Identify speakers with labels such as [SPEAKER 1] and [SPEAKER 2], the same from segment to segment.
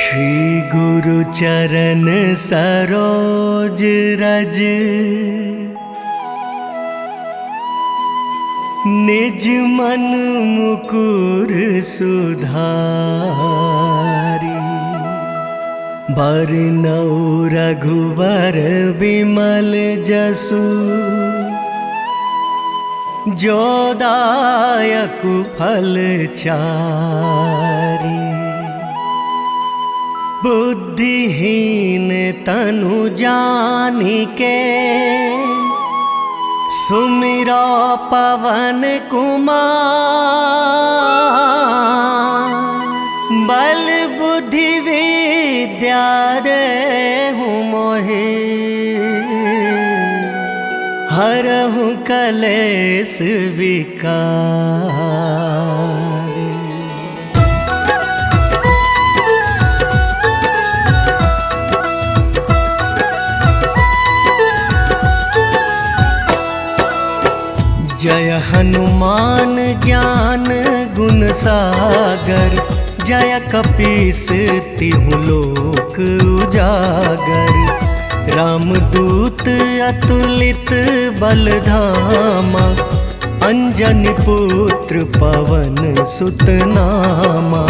[SPEAKER 1] श्री गुरु चरण सरोज रज निज मन मुकुर सुधारी। बरनउँ रघुवर विमल जसु जो दायक फल चारि। बुद्धिहीन तनु जानिके सुमिरो पवन कुमार। बल बुद्धि विद्या देहु मोहि हरहु कलेश विकार। जय हनुमान ज्ञान गुण सागर। जय कपीस तिहुँ लोक उजागर। रामदूत अतुलित बल धामा। अंजनी पुत्र पवन सुत नामा।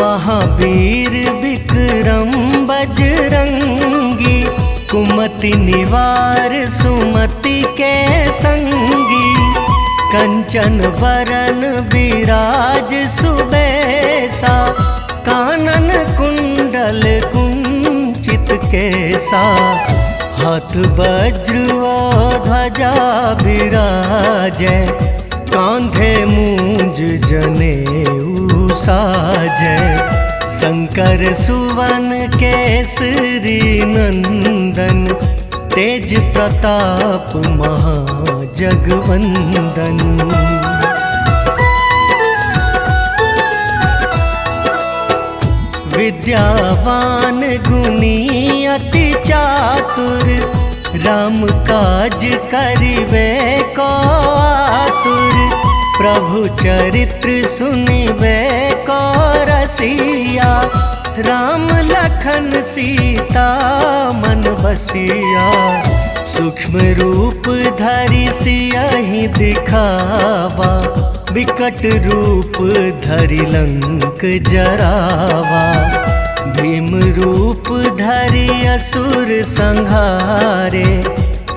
[SPEAKER 1] महावीर विक्रम बजरंगी। कुमति निवार सुमति के संगी। कंचन बरन विराज सुबेसा। कानन कुंडल कुंचित केसा। हाथ वज्र ध्वजा विराजै। कांधे मूंज जनेऊ साजै। शंकर सुवन केसरी नंदन। तेज प्रताप महाजगवंदन। विद्यावान गुणी अति चातुर। राम काज करिबे को आतुर। प्रभु चरित्र सुनिबे को रसिया। राम लखन सीता मन बसिया। सूक्ष्म रूप धरि सियहि दिखावा। विकट रूप धरि लंक जरावा। भीम रूप धरि असुर संहारे।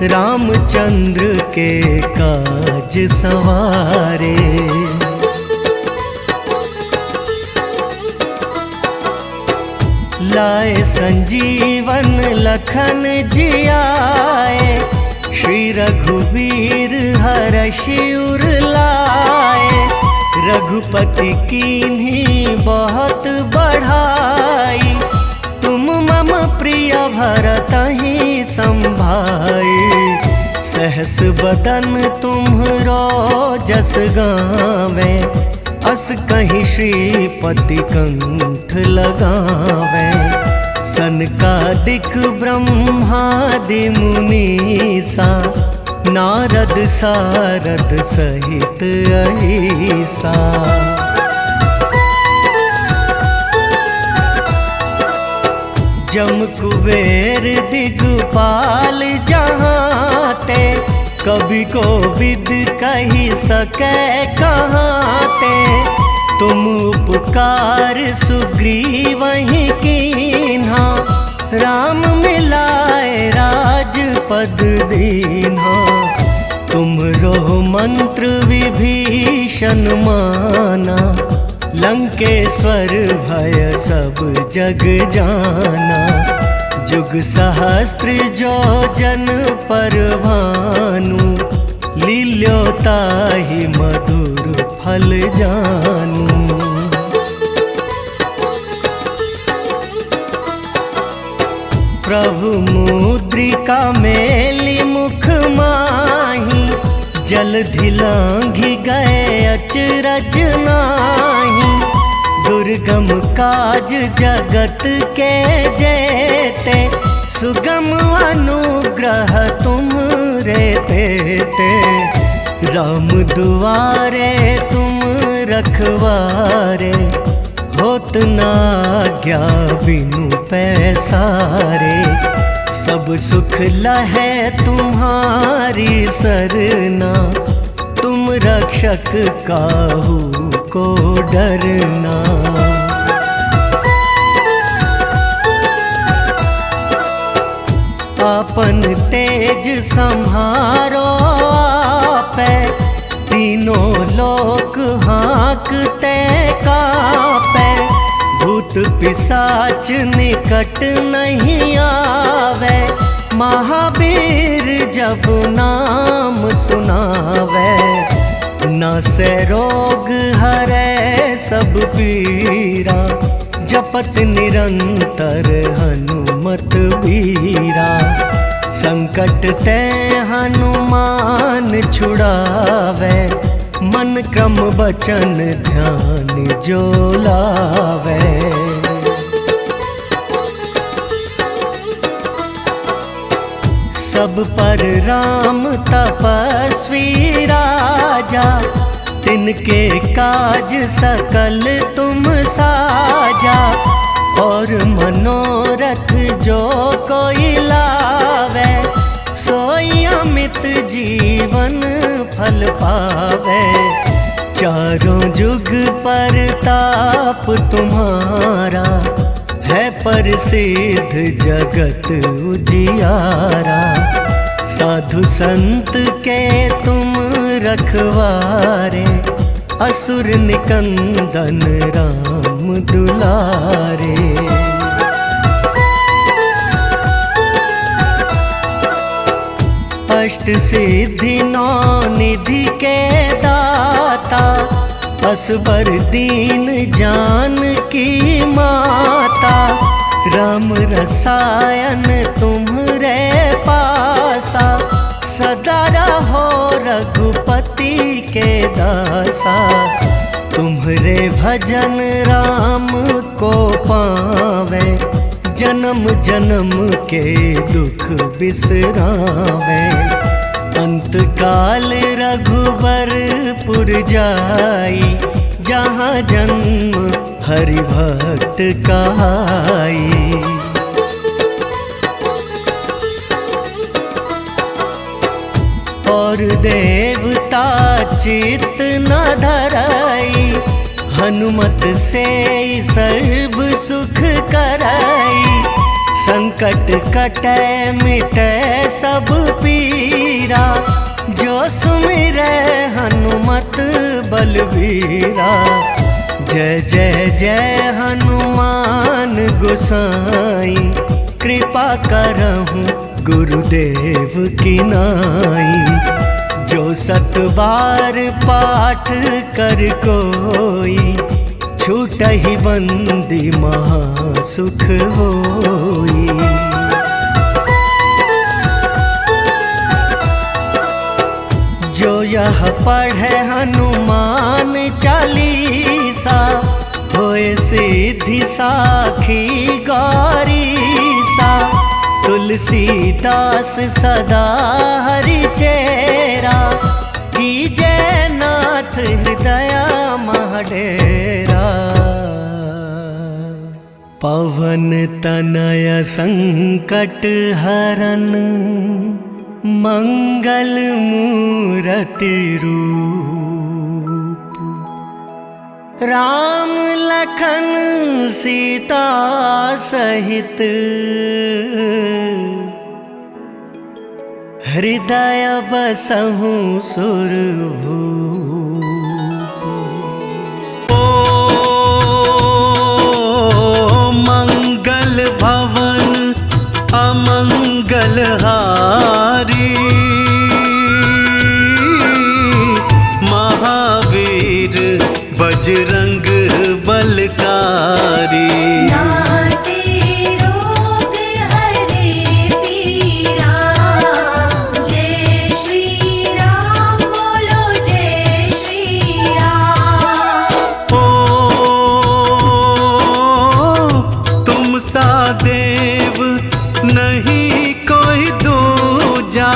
[SPEAKER 1] रामचंद्र के काज सवारे। लाए संजीवन लखन जियाए। श्री रघुवीर हरषि उर लाए। रघुपति कीन्ही बहुत बढ़ाई। तुम मम प्रिय भरतहि संभाई। सहस बदन तुम्हरो जस गावें। अस कहीं श्रीपति कंठ लगावें। सनकादिक ब्रह्मादि मुनीसा। नारद सारद सहित अहीसा। जम कुबेर दिगपाल जहाँते। कवि को विद कही सके कहाँते। तुम उपकार सुग्रीवहि कीन्हा। राम मिलाए राजपद दीन्हा। तुमरो मंत्र विभीषण माना। लंकेश्वर भय सब जग जाना। जुग सहस्त्र जो जन पर भानु। लील्योताहि मधुर फल जानू। प्रभु मुद्रिका मेली मुख माही। जलधि लांघि गए अचरज नाही। दुर्गम काज जगत के जेते। सुगम अनुग्रह तुम रे तेते। राम दुआरे तुम रखवारे, होत ना आज्ञा बिनु पैसारे। सब सुख लहे तुम्हारी सरना, तुम रक्षक काहू को डरना। अपन तेज संहारो आपे, तीनों लोक हाँकते कापे। भूत पिशाच निकट नहीं आवे, महावीर जब नाम सुनावे। नासे रोग हरे सब पीरा, जपत निरंतर हनुमत बीरा। संकट ते हनुमान छुड़ावे, मन क्रम बचन ध्यान जो लावे। सब पर राम तपस्वी राजा, तिनके काज सकल तुम साजा। और मनोरथ जो कोई लावे, सोई अमित जीवन फल पावे। चारों जुग परताप तुम्हारा, है प्रसिद्ध जगत उजियारा। साधु संत के तुम रखवारे, असुर निकंदन राम दुलारे। अष्ट सिद्धि नौ निधि के दाता, असबर दीन जानकी माता। राम रसायन तुम्हरे पासा, सदा रहो रघुपति के दासा। तुम्हरे भजन राम को पावे, जन्म जन्म के दुख बिसरावे। अंत काल रघुबरपुर जाई, जहाँ जन्म हरि भक्त कहाई। और देवता चित्त न धराई, हनुमत से सर्व सुख कराई। संकट कटे मिटे सब पीरा, जो सुमिरै हनुमत बलबीरा। जय जय जय हनुमान गोसाई, कृपा करहूँ गुरुदेव की नाई। जो 7 बार पाठ कर कोई, छूटहि बंदी महासुख होई। जो यह पढ़े हनुमान चालीसा, होए सिद्धि साखी गौरीसा। तुलसीदास सदा हरि चेरा, कीजे नाथ हृदय महडेरा। पवन तनय संकट हरन, मंगल मूरति रूप। राम लखन सीता सहित, हृदय बसहु सुरभूप।
[SPEAKER 2] मंगल भवन अमंगल हारी, महावीर बजरंग बलकारी। देव नहीं कोई दूजा,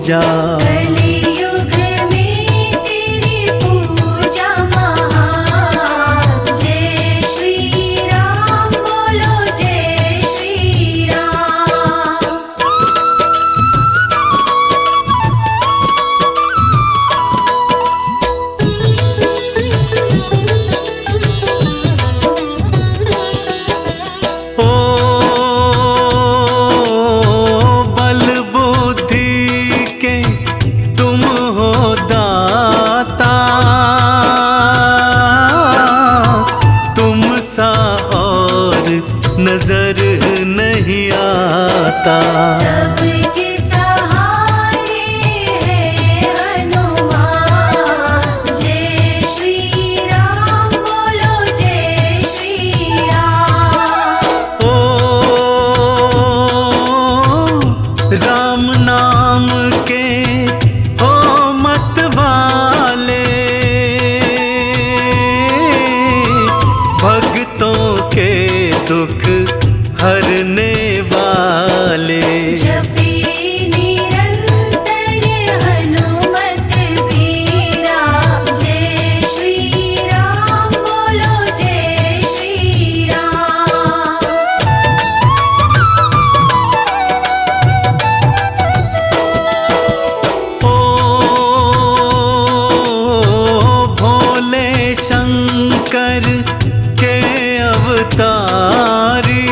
[SPEAKER 2] पूजा।
[SPEAKER 3] कलियुग में तेरी पूजा महान। जय श्री राम बोलो जय श्री राम।
[SPEAKER 2] ओ बल बुद्धि के तुम हो दाता, तुम सा और नजर नहीं आता।
[SPEAKER 3] सबके सहारे है हनुमान। जय श्री राम बोलो जय श्री राम।
[SPEAKER 2] ओ राम नाम के ओ मत वाले, भक्तों के दुख हरने वाले।
[SPEAKER 3] जपी निरंतर हनुमत वीरा। जय श्री राम बोलो जय श्री राम।
[SPEAKER 2] ओ भोले शंकर के अवतारी,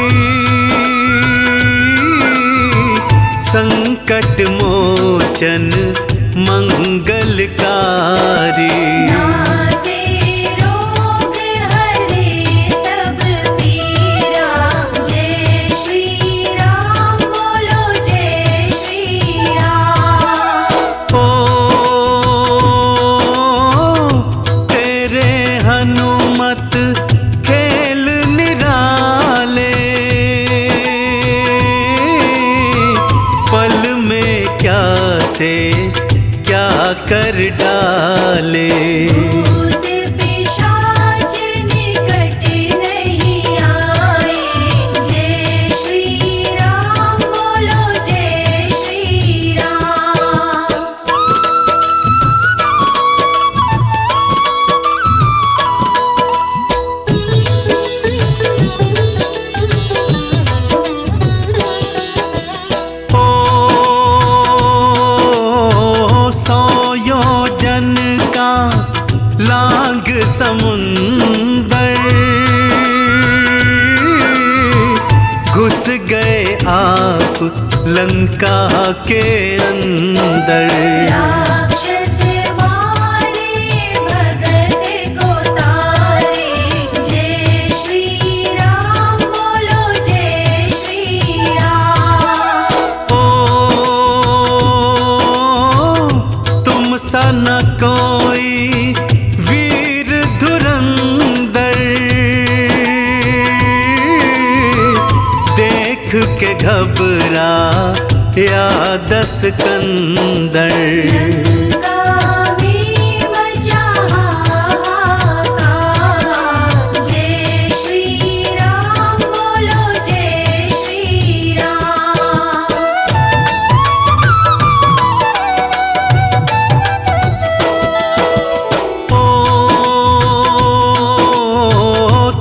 [SPEAKER 2] संकट मोचन मंगलकारी।
[SPEAKER 3] नासे रोग हरे सब पीरा। जय श्री राम बोलो जय श्री राम।
[SPEAKER 2] ओ तेरे हनुमत खेल निराले, पल में क्या से क्या कर डाले।
[SPEAKER 3] भूत पिशाच निकट नहीं आए। जय श्री राम बोलो जय श्री राम।
[SPEAKER 2] ओ सौ योजन का लांग समुंदर, घुस गए आप लंका के अंदर।
[SPEAKER 3] राक्षस मारे भगत को तारे। जय श्री राम बोलो जय श्री राम।
[SPEAKER 2] ओ तुम सा न कोई वीर धुरंधर, देख के घबरा या दस कंदर।
[SPEAKER 3] लंका में मचा हाहाकार। जय श्री राम बोलो जय श्री राम।
[SPEAKER 2] ओ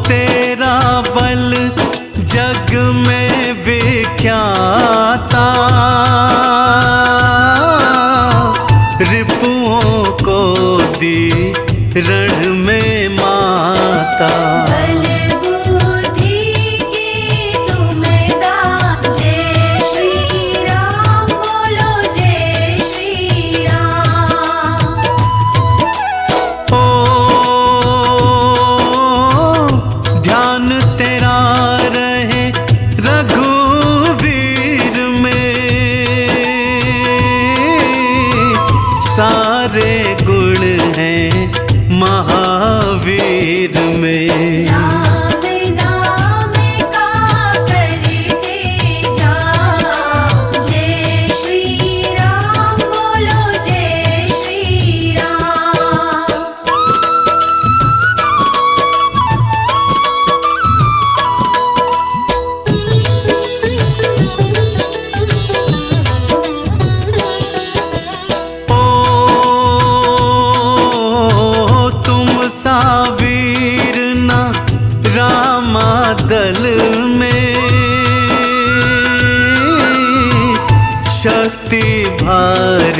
[SPEAKER 2] तेरा बल जग में विख्याता, रिपुओं को दी रण में माता।
[SPEAKER 3] बल बुद्धि के तुम दाता। जय श्री राम बोलो जय श्री राम।
[SPEAKER 2] ओ ध्यान तेरा रहे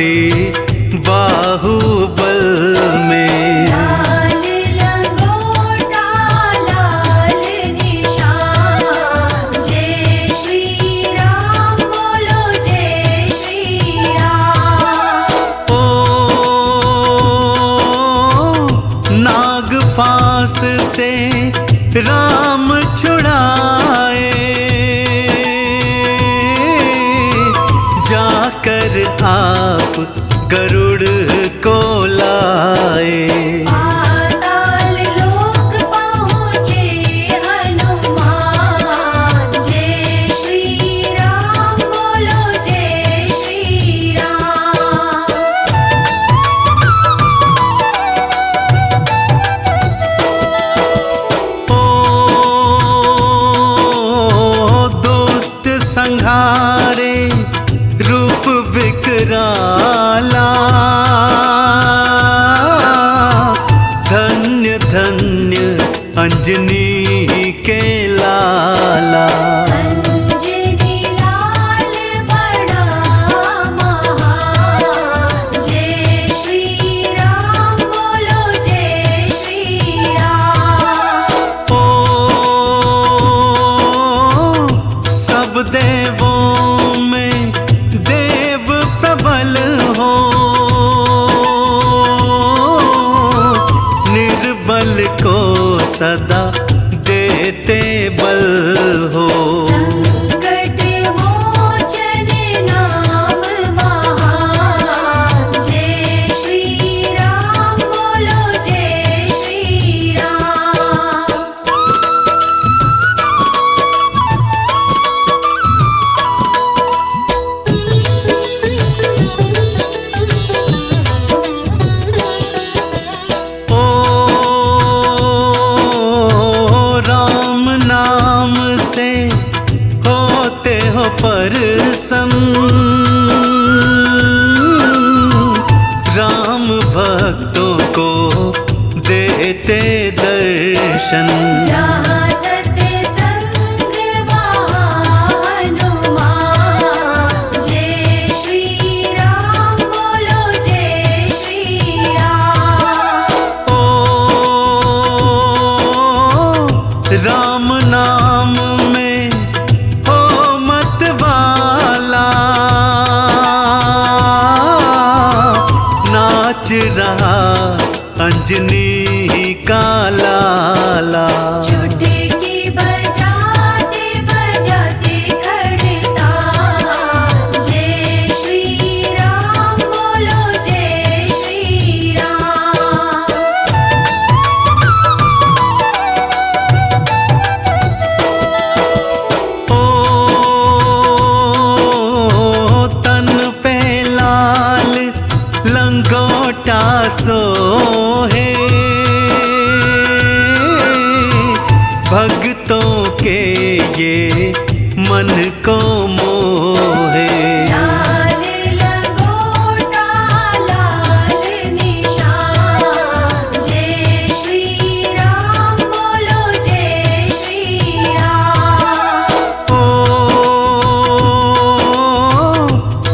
[SPEAKER 2] तुम्हारे बाहुबल में।
[SPEAKER 3] लाल लंगोटा लाल निशान, जय श्री राम बोलो जय श्री राम।
[SPEAKER 2] ओ नाग फांस से राम छुड़ाए, जाकर आप गरुड़ को लाए।
[SPEAKER 3] पाताल लोक पहुँचे हनुमान, जय श्री राम बोलो जय श्री राम।
[SPEAKER 2] ओ दुष्ट संहारे रूप विकराला, धन्य धन्य अंजनी के लाला।
[SPEAKER 3] अंजनी लाल बड़ा महान, जय श्री राम बोलो जय श्री राम।
[SPEAKER 2] ओ सब देवों में देव प्रबल हो, निर्बल को सदा देते बल हो।
[SPEAKER 3] संकट मोचन नाम महान, जय श्री राम बोलो जय श्री राम।
[SPEAKER 2] ओ राम नाम से होते हो प्रसन्न, राम भक्तों को देते दर्शन।
[SPEAKER 3] जहाँ सत्संग वहाँ हनुमान, जय श्री राम बोलो जय श्री राम।
[SPEAKER 2] ओ राम नाम में हो मत वाला, नाच रहा अंजनी का लाला।
[SPEAKER 3] चुटकी बजाते बजाते खड़ता, जय श्री राम बोलो जय श्री राम।
[SPEAKER 2] ओ तन पे लाल लंगोटा सोहे, भक्तों के ये मन को मोहे।
[SPEAKER 3] लाल लंगोटा लाल निशान, जय श्री राम बोलो जय श्री राम।
[SPEAKER 2] ओ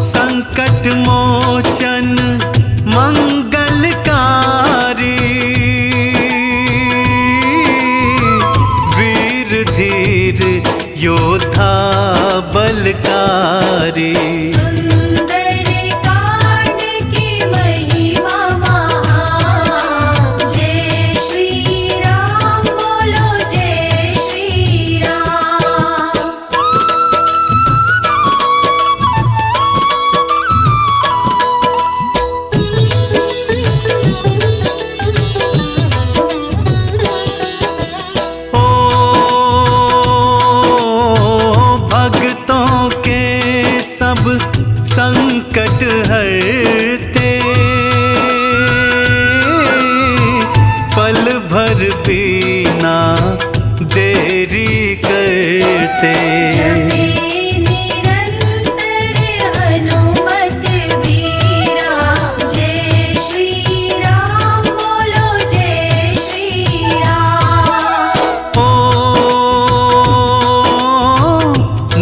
[SPEAKER 2] संकट मोचन मंगलकारी, वीर धीर योद्धा बलकारी।
[SPEAKER 3] सुंदर कांड की महिमा महान, जय श्री राम बोलो जय श्री राम।
[SPEAKER 2] भक्तों के सब संकट हरते, पल भर बीना देरी करते।
[SPEAKER 3] जपे निरंतर हनुमत वीरा, जय श्री राम बोलो जय श्री राम।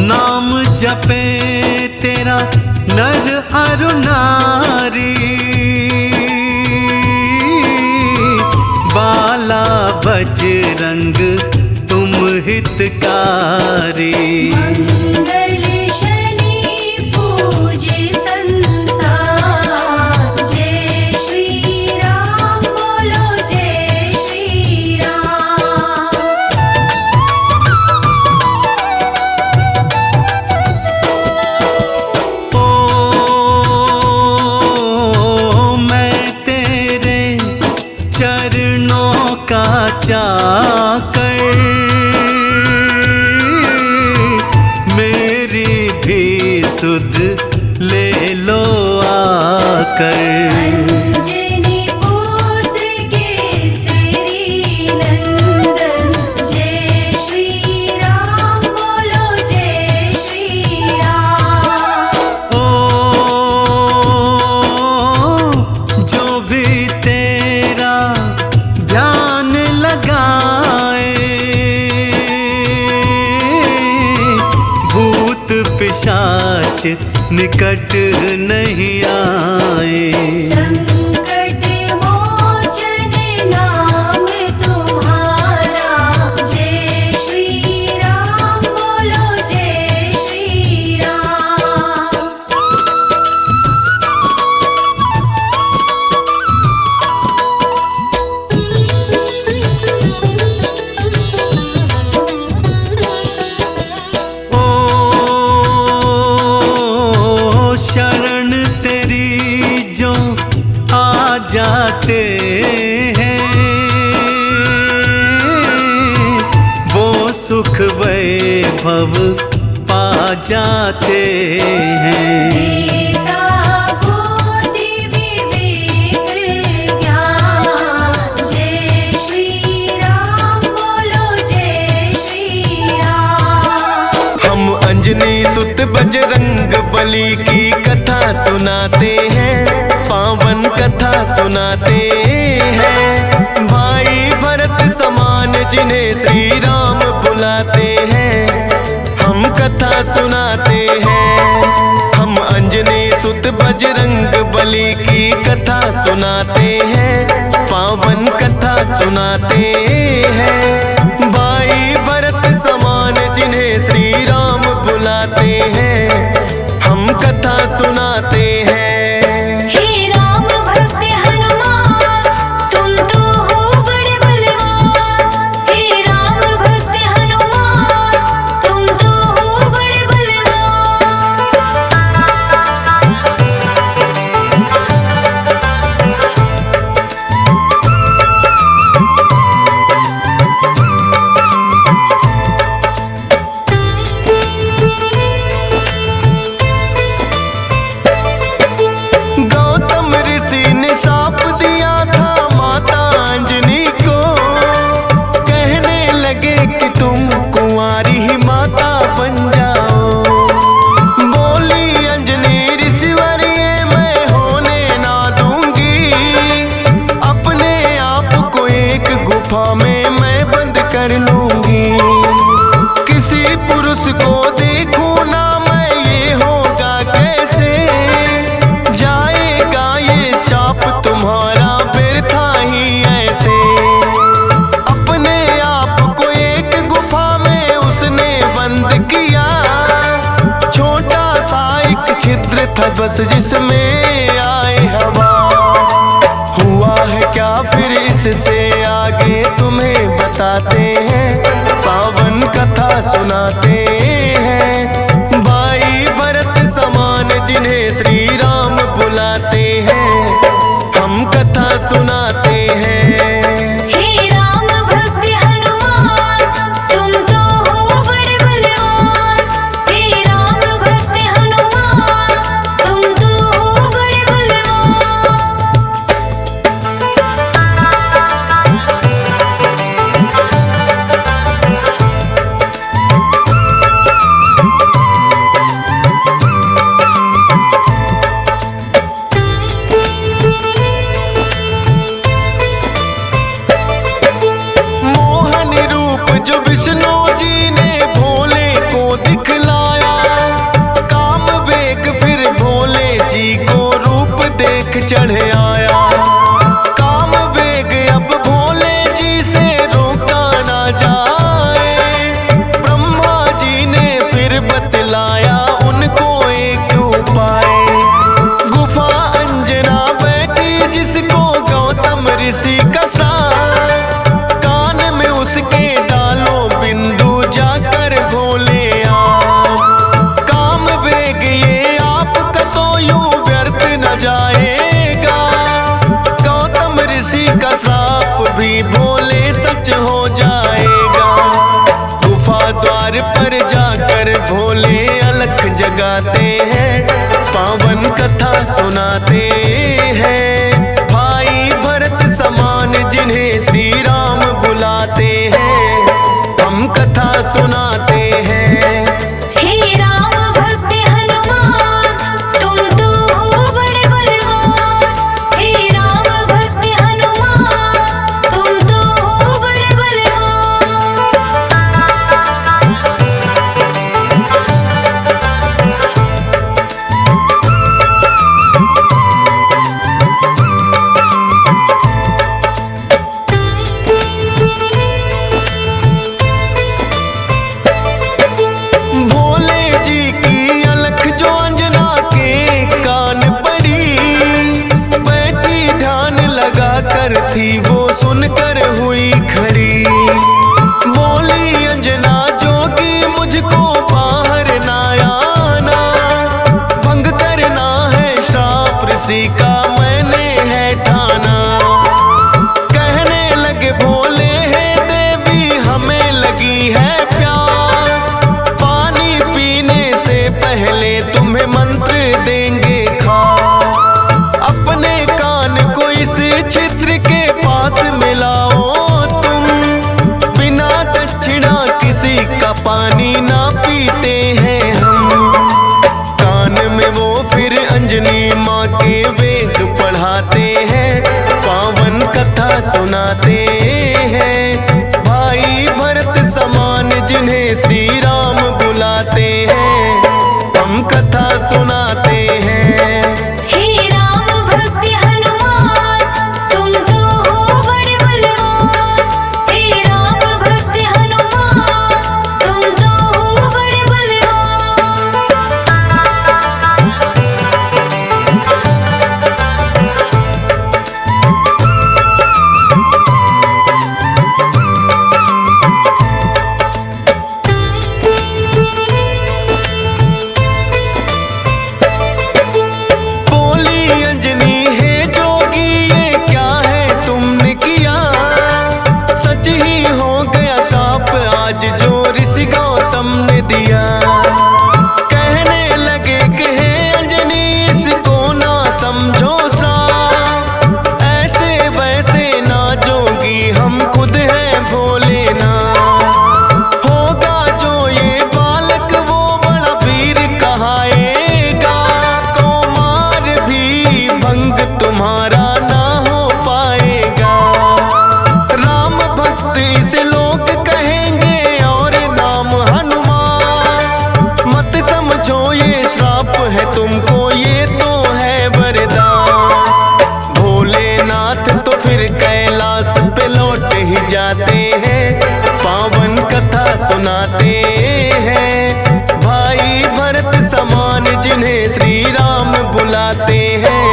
[SPEAKER 2] नाम जपे तेरा नर अरु नारी, बजरंग तुम हितकारी।
[SPEAKER 3] मंगल शनि पूजे संसार, जय श्री राम बोलो जय श्री राम।
[SPEAKER 2] ओ मैं तेरे चरणों का चाकर, मेरी भी सुध ले लो आकर।
[SPEAKER 3] अंजनी पुत्र केसरी नंदन, जय श्री राम बोलो जय श्री राम।
[SPEAKER 2] ओ जो भी तेरा ध्यान लगाए, भूत पिशाच निकट नहीं आए।
[SPEAKER 3] संकट मोचन नाम तुम्हारा, जय श्री राम बोलो जय श्री राम।
[SPEAKER 2] ओ शरण तेरी जो आ जाते हैं, वो सुख वैभव पा जाते हैं।
[SPEAKER 3] गीता बुद्धि विवेक ज्ञान, जय श्री राम बोलो जय श्री राम।
[SPEAKER 1] हम अंजनी सुत बजरंग बली की कथा सुनाते हैं, पावन कथा सुनाते हैं। भाई भरत समान जिन्हें श्री राम बुलाते हैं, हम कथा सुनाते हैं। हम अंजनी सुत बजरंग बली की कथा सुनाते हैं, पावन कथा सुनाते हैं। भाई भरत समान जिन्हें श्री राम बुलाते हैं, हम कथा सुनाते हैं।
[SPEAKER 3] हे राम भक्त हनुमान, तुम तो हो बड़े बलवान। हे राम भक्त हनुमान, तुम तो हो बड़े बलवान।
[SPEAKER 1] गौतम ऋषि ने शाप दिया था माता अंजनी को, कहने लगे कि तुम कुंवारी ही माता बन जाओ। बोली अंजनी ऋषिवर्य मैं होने ना दूंगी, अपने आप को एक गुफा में मैं बंद कर लूंगी। किसी पुरुष को देखूं ना मैं, ये होगा कैसे? जाएगा ये शाप तुम्हारा व्यर्था ही ऐसे। अपने आप को एक गुफा में उसने बंद किया, छोटा सा एक छिद्र था बस जिसमें आए हवा। हुआ है क्या फिर इससे आगे तुम्हें बताते हैं, पावन कथा सुनाते हैं। भाई भरत समान जिन्हें श्री राम बुलाते हैं, हम कथा सुनाते हैं।
[SPEAKER 3] हे राम भक्त हनुमान, तुम तो हो बड़े बलवान। हे राम भक्त हनुमान, तुम तो हो बड़े बलवान।
[SPEAKER 1] मंत्र देंगे खा। अपने कान को इस छिद्र के पास मिलाओ तुम, बिना दक्षिणा किसी का पानी ना पीते हैं हम। कान में वो फिर अंजनी माँ के वेद पढ़ाते हैं, पावन कथा सुनाते हैं। भाई भरत समान जिन्हें श्री राम बुलाते हैं, हम कथा सुनाते हैं।
[SPEAKER 3] हे राम भक्त हनुमान, तुम तो हो बड़े बलवान। हे राम भक्त हनुमान, तुम तो हो बड़े बलवान।
[SPEAKER 1] बोली अंजनी है जोगी, ये क्या है तुमने किया? सच ही हो गया शाप आज जो ऋषि गौतम ने दिया। कहने लगे कि हे अंजनी इसको ना समझो सा, ऐसे वैसे ना जोगी हम खुद हैं भोले ना। होगा जो ये बालक वो बड़ा वीर कहाएगा, कुमार भी भंग तुम्हारा ना हो पाएगा। राम भक्त इसे लोग कहेंगे और नाम हनुमान। मत समझो ये श्राप है तुमको, ये तो है वरदान। भोलेनाथ तो फिर कैलाश पे लौट ही जाते हैं, पावन कथा सुनाते हैं। भाई भरत समान जिन्हें श्री राम बुलाते हैं,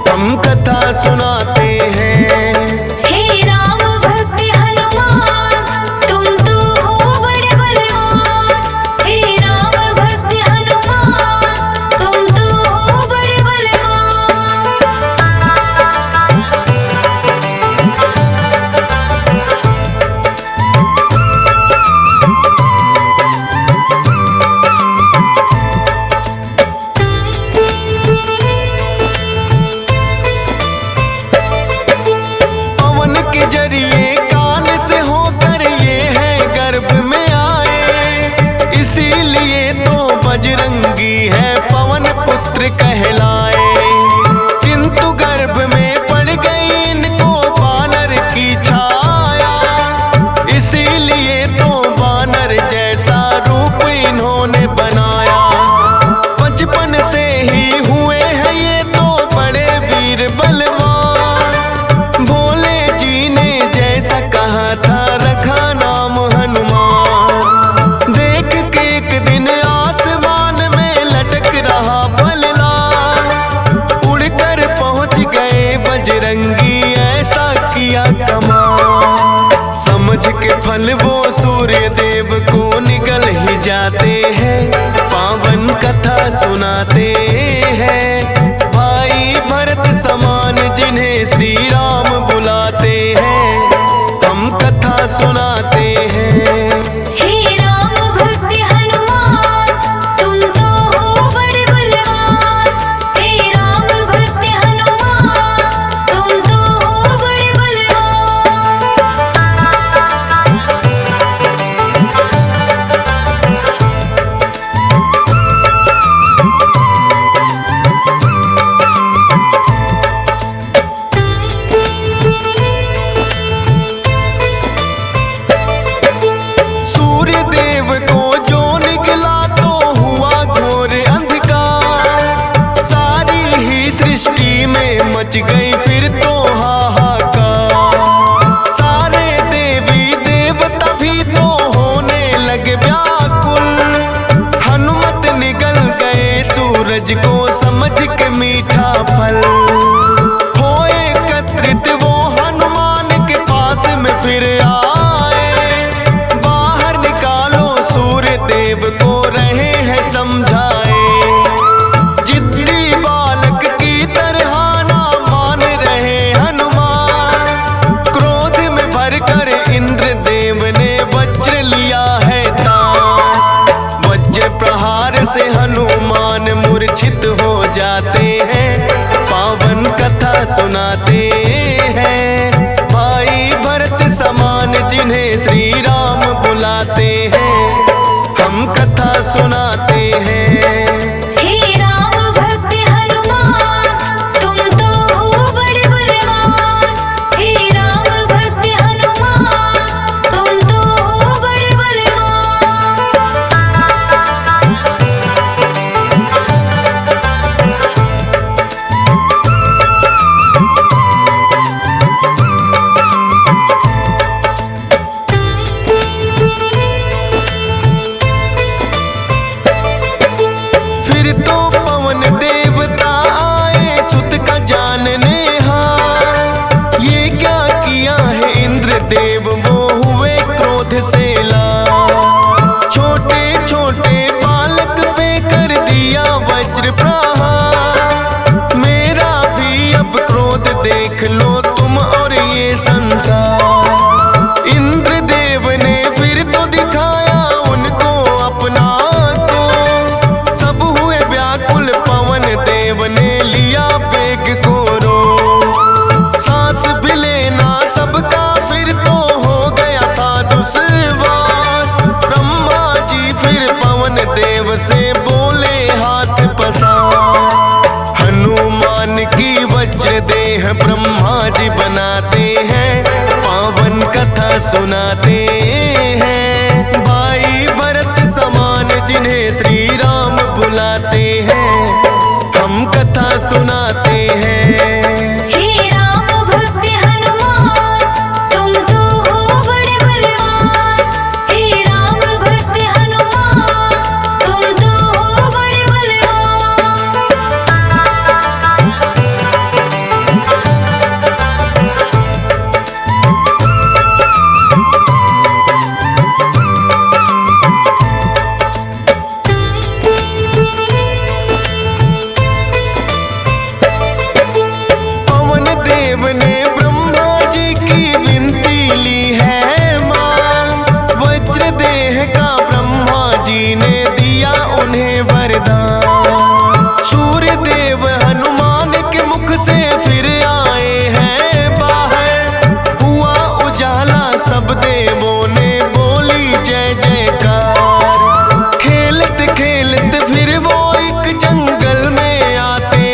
[SPEAKER 1] हम कथा सुनाते हैं।
[SPEAKER 3] हे राम भक्त हनुमान, तुम तो हो बड़े बलवान। हे राम भक्त हनुमान, तुम तो हो बड़े बलवान।
[SPEAKER 1] पवन के जरिए कान से होकर ये है गर्भ में आए, इसीलिए तो बजरंगी है पवन पुत्र कहलाए। किंतु गर्भ में पड़ गई इनको बानर की छाया, इसीलिए तो बानर जैसा रूप इन्होंने बनाया। बचपन से ही हुए हैं ये तो बड़े वीर बलवान। भोले जी ने जैसा कहा था रखा नाम हनुमान। देख के एक दिन आसमान में लटक रहा फलदार, उड़कर पहुंच गए बजरंगी ऐसा किया कमाल। समझ के फल वो सूर्य देव को निगल ही जाते हैं, पावन कथा सुनाते हैं। भाई भरत समान जिन्हें श्री राम बुलाते हैं, हम कथा सुनाते हैं।
[SPEAKER 3] हे राम भक्त हनुमान, तुम तो हो बड़े बलवान। हे राम भक्त हनुमान, तुम तो हो बड़े बलवान।
[SPEAKER 1] सूर्य देव को जो निकला तो हुआ घोर अंधकार, सारी ही सृष्टि में मच गई फिर तो हाहाकार। सारे देवी देवता भी तो होने लगे व्याकुल, हनुमत निगल गए सूरज को समझ के मीठा फल। हो एकत्रित वो हनुमान के पास में फिर आए, बाहर निकालो सूर्य देव को रहे हैं समझाए। जिद्दी बालक की तरह ना मान रहे हनुमान, क्रोध में भरकर इंद्र देव ने वज्र लिया है तान। वज्र प्रहार से हनुमान मुर मूर्छित हो जाते हैं, पावन कथा सुनाते हैं। भाई भरत समान जिन्हें श्री राम बुलाते हैं, हम कथा सुनाते हैं।
[SPEAKER 3] हे राम भक्त हनुमान, तुम तो हो बड़े बलवान। हे राम भक्त हनुमान, तुम तो हो बड़े बलवान।
[SPEAKER 1] फिर तो पवन देवता आए सुत का जानने हार, ये क्या किया है इंद्र देव वो हुए क्रोध से लाल। छोटे छोटे बालक पे कर दिया वज्र प्रहार, मेरा भी अब क्रोध देख लो तुम और ये संसार। इंद्र देव ने फिर तो दिखाया उनको अपना तो, सब हुए व्याकुल पवन देव ने लिया बेग को रो। सांस भी लेना सबका फिर तो हो गया था दुश्वार। ब्रह्मा जी फिर पवन देव से बोले हाथ पसार। हनुमान की वज्र देह ब्रह्मा जी बनाते हैं, पावन कथा सुनाते हैं। भाई भरत समान जिन्हें श्री राम बुलाते हैं, हम कथा सुनाते हैं।
[SPEAKER 3] हे राम भक्त हनुमान, तुम तो हो बड़े बलवान। हे राम भक्त हनुमान, तुम तो हो बड़े बलवान।
[SPEAKER 1] पवन देव ने ब्रह्मा जी की विनती ली है मान, वज्र देह का ब्रह्मा जी ने दिया उन्हें वरदान। सूर्य देव हनुमान के मुख से फिर आए हैं बाहर, हुआ उजाला सब देवों ने बोली जय जयकार। खेलत खेलत फिर वो एक जंगल में आते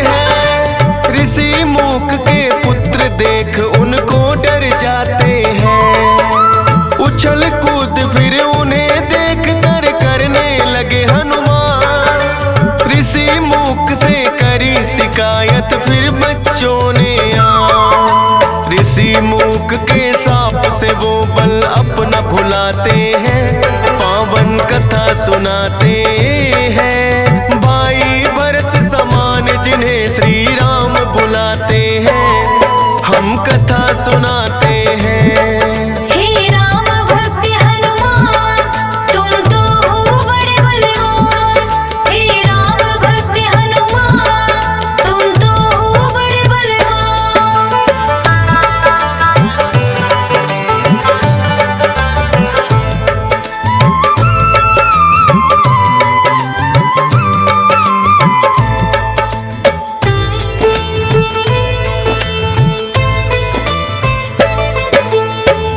[SPEAKER 1] हैं, ऋषि मूक के पुत्र देख उनको डर जाते हैं। उछल कूद फिर उन्हें देख कर करने लगे हनुमान। ऋषि मूक से करी शिकायत फिर बच्चों ने आन। ऋषि मूक के साप से वो बल अपना भुलाते हैं, पावन कथा सुनाते हैं। भाई भरत समान जिन्हें श्री राम बुलाते हैं, हम कथा सुनाते हैं।
[SPEAKER 3] हे राम भक्त हनुमान, तुम तो हो बड़े बलवान। हे राम भक्त हनुमान, तुम तो हो बड़े बलवान।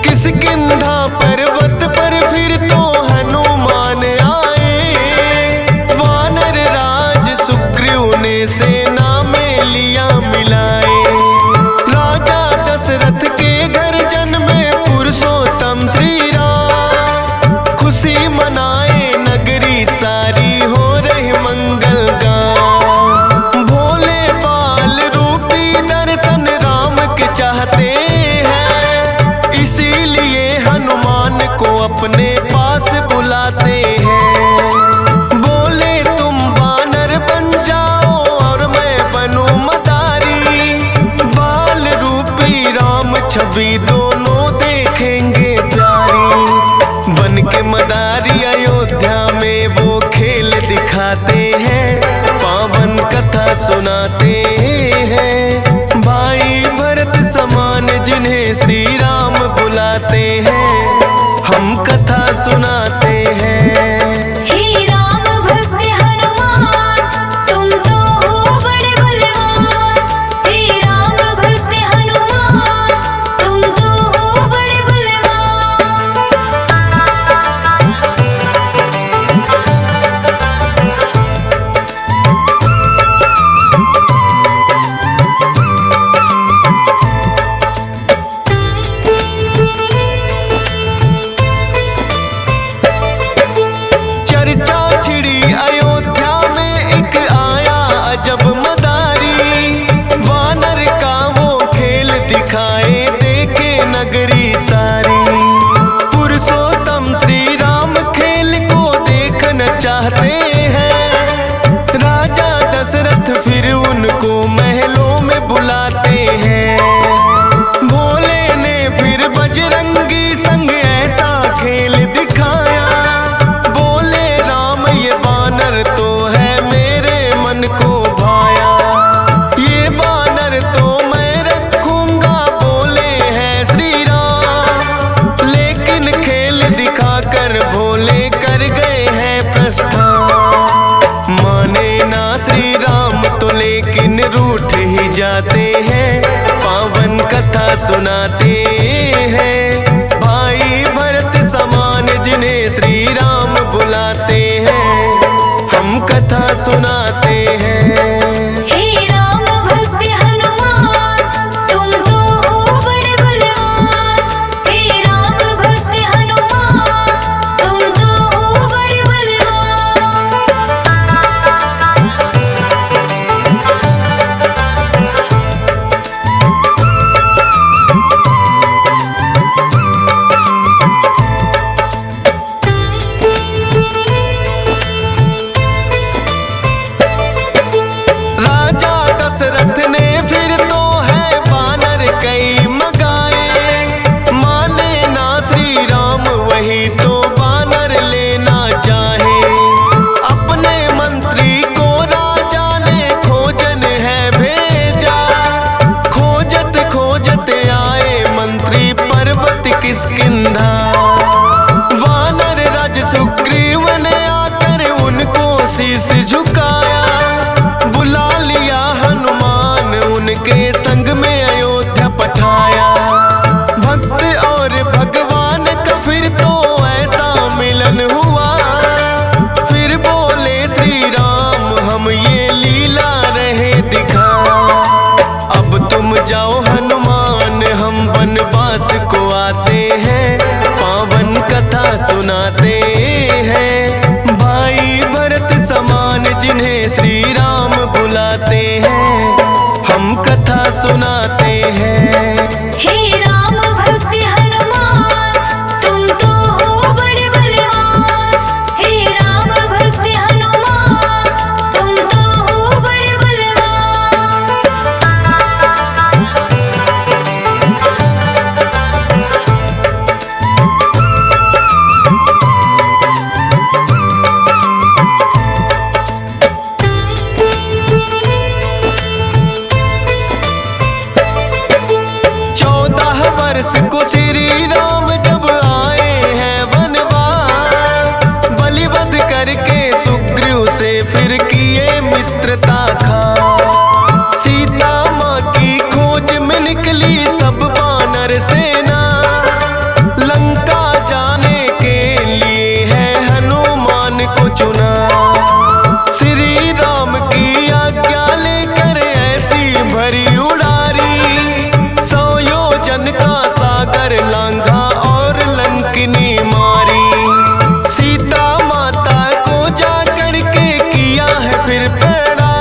[SPEAKER 1] किष्किंधा पर्वत पर फिर तो हनुमान आए, वानर राज सुग्रीव ने सेना में लिया मिलाए। राजा दशरथ के घर जन्मे पुरुषोत्तम श्री राम, खुशी मनाए नगरी सारी हो रही मंगल गान। भोले बाल रूपी दर्शन राम के चाहते हैं, इसीलिए हनुमान को अपने पास बुलाते हैं। बोले तुम वानर बन जाओ और मैं बनूं मदारी, बाल रूपी राम छवि दोनों देखेंगे प्यारी। बन के मदारी अयोध्या में वो खेल दिखाते हैं, पावन कथा सुनाते हैं। भाई भरत समान जिन्हें श्री राम बुलाते हैं, हम कथा सुनाते हैं।
[SPEAKER 3] हे राम भक्त हनुमान,
[SPEAKER 1] जाते हैं। राजा दशरथ फिर उनको महलों में बुलाते हैं। भोले ने फिर बजरंगी संग ऐसा खेल दिखाया। बोले राम ये बानर तो है मेरे मन को भाया। ये बानर तो मैं रखूंगा बोले हैं श्री राम। लेकिन खेल दिखाकर भोले कर गए हैं प्रस्थान। माने ना श्री राम तो लेकिन रूठ ही जाते हैं। पावन कथा सुनाते हैं भाई भरत समान जिन्हें श्री राम बुलाते हैं। हम कथा सुनाते हैं।
[SPEAKER 3] हे राम भक्त हनुमान तुम तो हो बड़े बलवान। हे राम भक्त हनुमान तुम तो हो बड़े बलवान।
[SPEAKER 1] राजा दशरथ ने फिर तो है बानर कई मगाए। माने ना श्री राम वही तो बानर लेना चाहे। अपने मंत्री को राजा ने खोजन है भेजा। खोजत खोजत आए मंत्री पर्वत किष्किंधा। वानर राज सुग्रीव ने आकर उनको शीश झुकाया। बुला लिया हनुमान उनके संग में अयोध्या पठाया। भक्त और भगवान का फिर तो ऐसा मिलन हुआ। फिर बोले श्री राम हम ये लीला रहे दिखा। अब तुम जाओ हनुमान हम वनवास को आते हैं। पावन कथा सुनाते हैं भाई भरत समान जिन्हें श्री राम बुलाते हैं। हम कथा सुनाते हैं।
[SPEAKER 3] हे राम भक्त हनुमान तुम तो हो बड़े बलवान। हे राम भक्त हनुमान तुम तो हो बड़े बलवान।
[SPEAKER 1] वर्ष को श्री राम जब आए हैं वनवास। बलिवध करके सुग्रीव से फिर किए मित्रता खा। सीता माँ की खोज में निकली सब बानर सेना। लंका जाने के लिए है हनुमान को चुना। श्री राम की आज्ञा लेकर ऐसी भरी उड़ारी। का सागर लांघा और लंकिनी मारी। सीता माता को जा करके किया है फिर पैड़ा।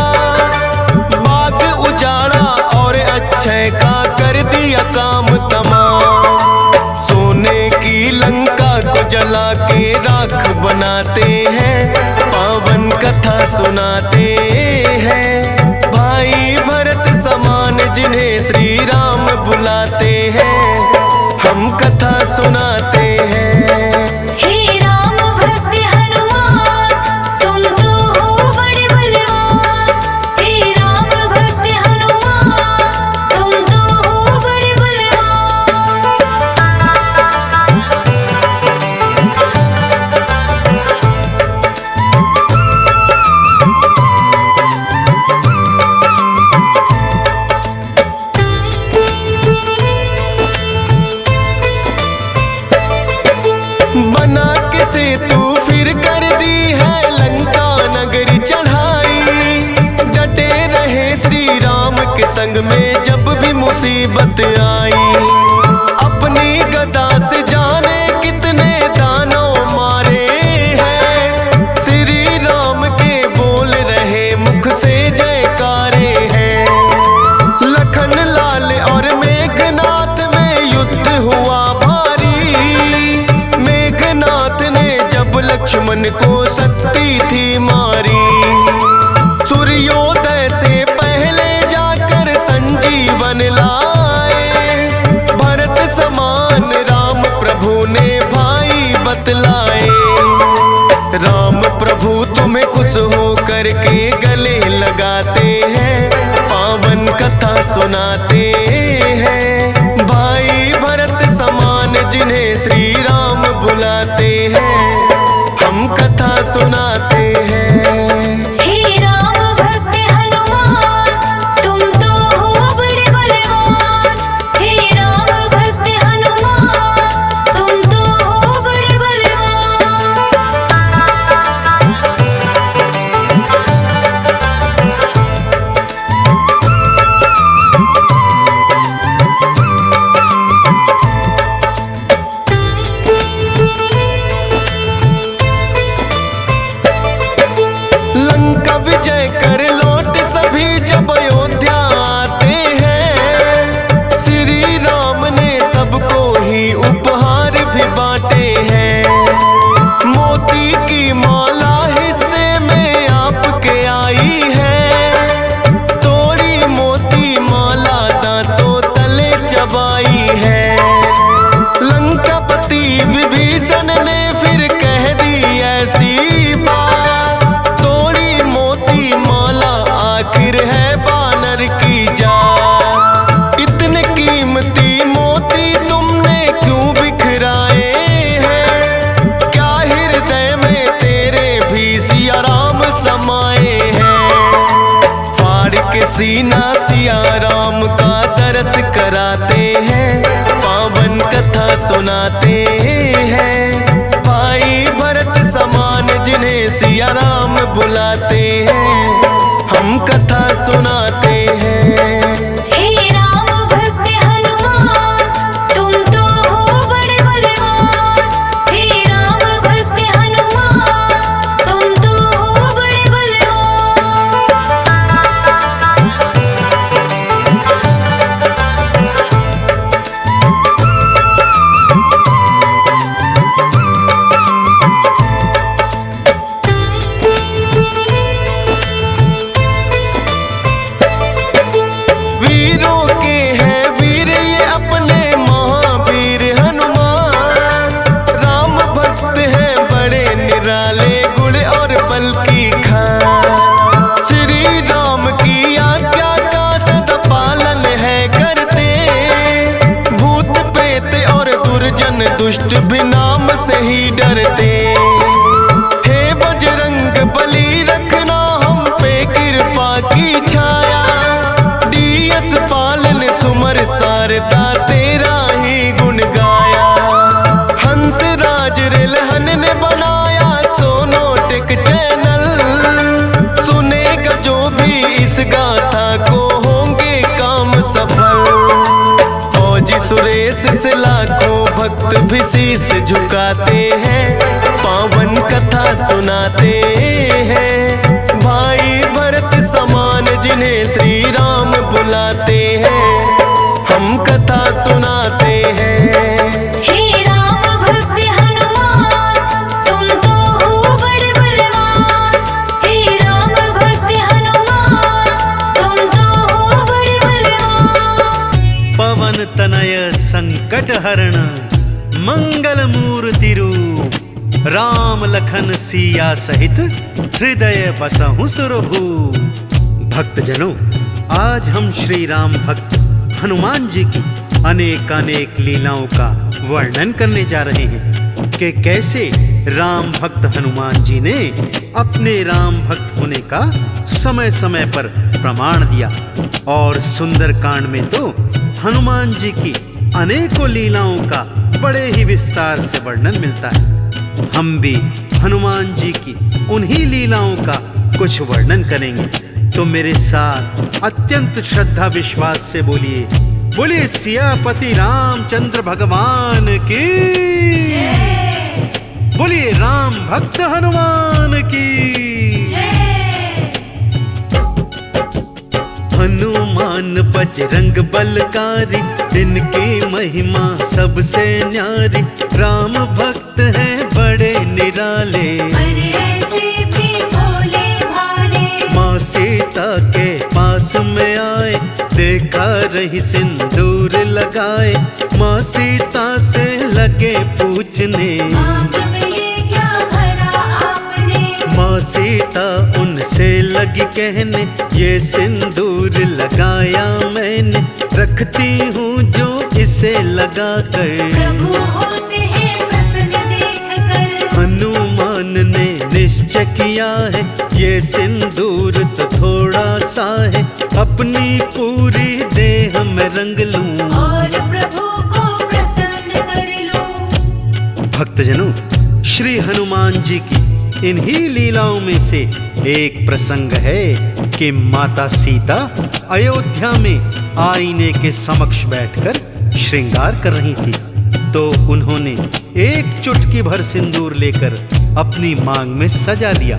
[SPEAKER 1] बाग उजाड़ा और अक्षय का कर दिया काम तमाम। सोने की लंका को जला के राख बनाते हैं। पावन कथा सुनाते हैं भाई भरत समान जिन्हें श्री राम बुलाते हैं। हम कथा सुनाते हैं।
[SPEAKER 3] हे राम भक्त हनुमान तुम तो हो बड़े बलवान। हे राम भक्त हनुमान तुम तो हो बड़े बलवान।
[SPEAKER 1] बना के सेतु फिर कर दी है लंका नगरी चढ़ाई। डटे रहे श्री राम के संग में जब भी मुसीबत आई। अपनी गदा से जाने कितने दानों मारे हैं। श्री राम के बोल रहे मुख से जयकारे हैं। लखन लाल और मेघनाथ में युद्ध हुआ भारी। मेघनाथ ने जब लक्ष्मण को शक्ति थी प्रभु तुम्हें खुश हो करके गले लगाते हैं, पावन कथा सुनाते हैं। भाई भरत समान जिन्हें श्री राम बुलाते हैं, हम कथा सुनाते हैं।
[SPEAKER 3] हे राम भक्त हनुमान तुम तो हो बड़े बलवान। हे राम भक्त हनुमान तुम तो हो बड़े बलवान।
[SPEAKER 1] लंका विजय कर लौट सभी जब अयोध्या आते हैं, श्री राम ने सबको ही उपहार भी बांटे हैं। मोती की माला हिस्से में आपके आई है, तोड़ी मोती माला दांतों तले चबाई है। लंकापति विभीषण ने फिर कह दी ऐसी बात, तोड़ी मोती माला आखिर है बानर की जात। इतने कीमती मोती तुमने क्यों बिखराए हैं, क्या हृदय में तेरे भी सिया राम समाए हैं। फाड़ के सीना सिया राम का दरस कराते हैं, पावन कथा सुनाते हैं। भाई भरत समान जिन्हें सिया राम बुलाते हैं, हम कथा सुनाते हैं।
[SPEAKER 3] हे राम भक्त हनुमान तुम तो हो बड़े बलवान। हे राम भक्त हनुमान तुम तो हो बड़े बलवान।
[SPEAKER 1] वीरों के हैं वीर ये अपने महावीर हनुमान, राम भक्त हैं बड़े निराले गुण और बल की खान। श्री राम की आज्ञा का सदा पालन है करते, भूत प्रेत और दुर्जन दुष्ट भी नाम से ही डरते। हे बजरंग बली रखना हम पे कृपा की छाया, डीएस पालन सुमर सारदा तेरा ही गुण गाया। हंस राज रिलहन ने बनाया सोनोटिक चैनल, सुनेगा जो भी इस गाथा को होंगे काम सफल। फौजी सुरेश से लाखों भक्त भी शीश झुकाते हैं, पावन कथा सुनाते हैं। भाई भरत समान जिन्हें श्री राम बुलाते हैं, हम कथा सुनाते हैं।
[SPEAKER 3] हे राम भक्त हनुमान तुम तो हो बड़े बलवान। हे राम भक्त हनुमान तुम तो हो बड़े बलवान।
[SPEAKER 2] पवन तनय संकट हरण मंगल मूर्ति रूप, राम लखन सिया सहित हृदय बसहु सुरभूप। भक्तजनों, आज हम श्री राम भक्त हनुमान जी की अनेक अनेक लीलाओं का वर्णन करने जा रहे हैं कि कैसे राम भक्त हनुमान जी ने अपने राम भक्त होने का समय समय पर प्रमाण दिया। और सुंदरकांड में तो हनुमान जी की अनेकों लीलाओं का बड़े ही विस्तार से वर्णन मिलता है। हम भी हनुमान जी की उन्हीं लीलाओं का कुछ वर्णन करेंगे, तो मेरे साथ अत्यंत श्रद्धा विश्वास से बोलिए, बोलिए सियापति रामचंद्र भगवान की, बोलिए राम भक्त हनुमान की। हनुमान बजरंग बलकारी, इनकी महिमा सबसे न्यारी। राम भक्त हैं बड़े निराले, माँ सीता के पास में आए, देखा रही सिंदूर लगाए। माँ सीता से लगे पूछने, सीता उनसे लगी कहने, ये सिंदूर लगाया मैंने, रखती हूँ जो इसे लगा कर।
[SPEAKER 3] प्रभु होते हैं प्रसन्न देखकर।
[SPEAKER 2] हनुमान ने निश्चय किया है, ये सिंदूर तो थोड़ा सा है, अपनी पूरी देह में रंग लूं
[SPEAKER 3] और प्रभु को प्रसन्न कर लूं।
[SPEAKER 2] भक्तजनों, श्री हनुमान जी की इन्हीं लीलाओं में से एक प्रसंग है कि माता सीता अयोध्या में आईने के समक्ष बैठकर श्रृंगार कर रही थी, तो उन्होंने एक चुटकी भर सिंदूर लेकर अपनी मांग में सजा लिया।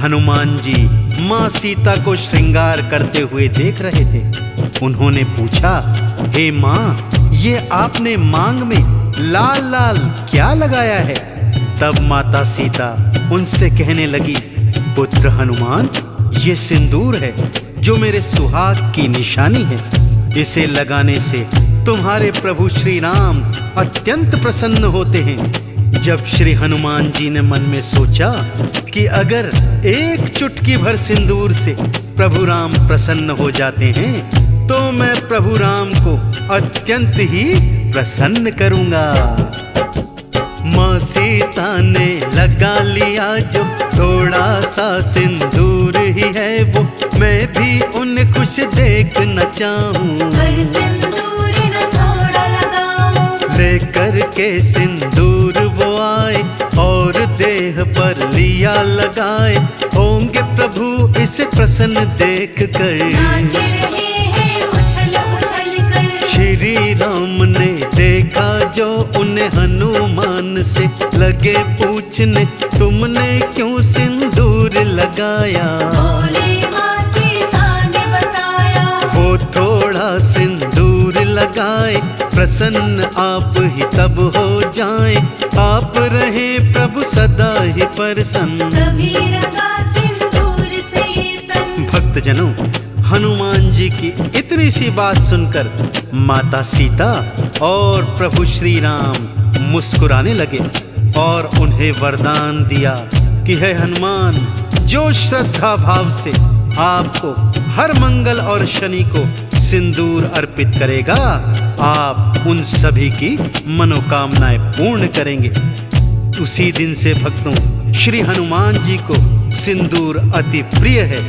[SPEAKER 2] हनुमान जी माँ सीता को श्रृंगार करते हुए देख रहे थे। उन्होंने पूछा, हे माँ, ये आपने मांग में लाल लाल क्या लगाया है? तब माता सीता उनसे कहने लगी, पुत्र हनुमान, ये सिंदूर है जो मेरे सुहाग की निशानी है। इसे लगाने से तुम्हारे प्रभु श्री राम अत्यंत प्रसन्न होते हैं। जब श्री हनुमान जी ने मन में सोचा कि अगर एक चुटकी भर सिंदूर से प्रभु राम प्रसन्न हो जाते हैं, तो मैं प्रभु राम को अत्यंत ही प्रसन्न करूंगा। माँ सीता ने लगा लिया जो थोड़ा सा सिंदूर ही है वो, मैं भी उन्हें खुश देखना चाहूं।
[SPEAKER 3] पर सिंदूर न थोड़ा लगाऊं।
[SPEAKER 2] लेकर के सिंदूर वो आए और देह पर लिया लगाए, होंगे प्रभु इसे प्रसन्न देख कर।
[SPEAKER 3] नाच रहे हैं उछल उछल कर।
[SPEAKER 2] श्री राम ने देखा जो उन्हें हनुमान से लगे पूछने, तुमने क्यों सिंदूर लगाया?
[SPEAKER 3] बोले माँ सीता ने बताया।
[SPEAKER 2] वो थोड़ा सिंदूर लगाए, प्रसन्न आप ही तब हो जाए, आप रहे प्रभु सदा ही प्रसन्न।
[SPEAKER 3] तभी रंगा सिंदूर से ये तन।
[SPEAKER 2] भक्तजनों, हनुमान जी की इतनी सी बात सुनकर माता सीता और प्रभु श्री राम मुस्कुराने लगे और उन्हें वरदान दिया कि हे हनुमान, जो श्रद्धा भाव से आपको हर मंगल और शनि को सिंदूर अर्पित करेगा, आप उन सभी की मनोकामनाएं पूर्ण करेंगे। उसी दिन से भक्तों, श्री हनुमान जी को सिंदूर अति प्रिय है,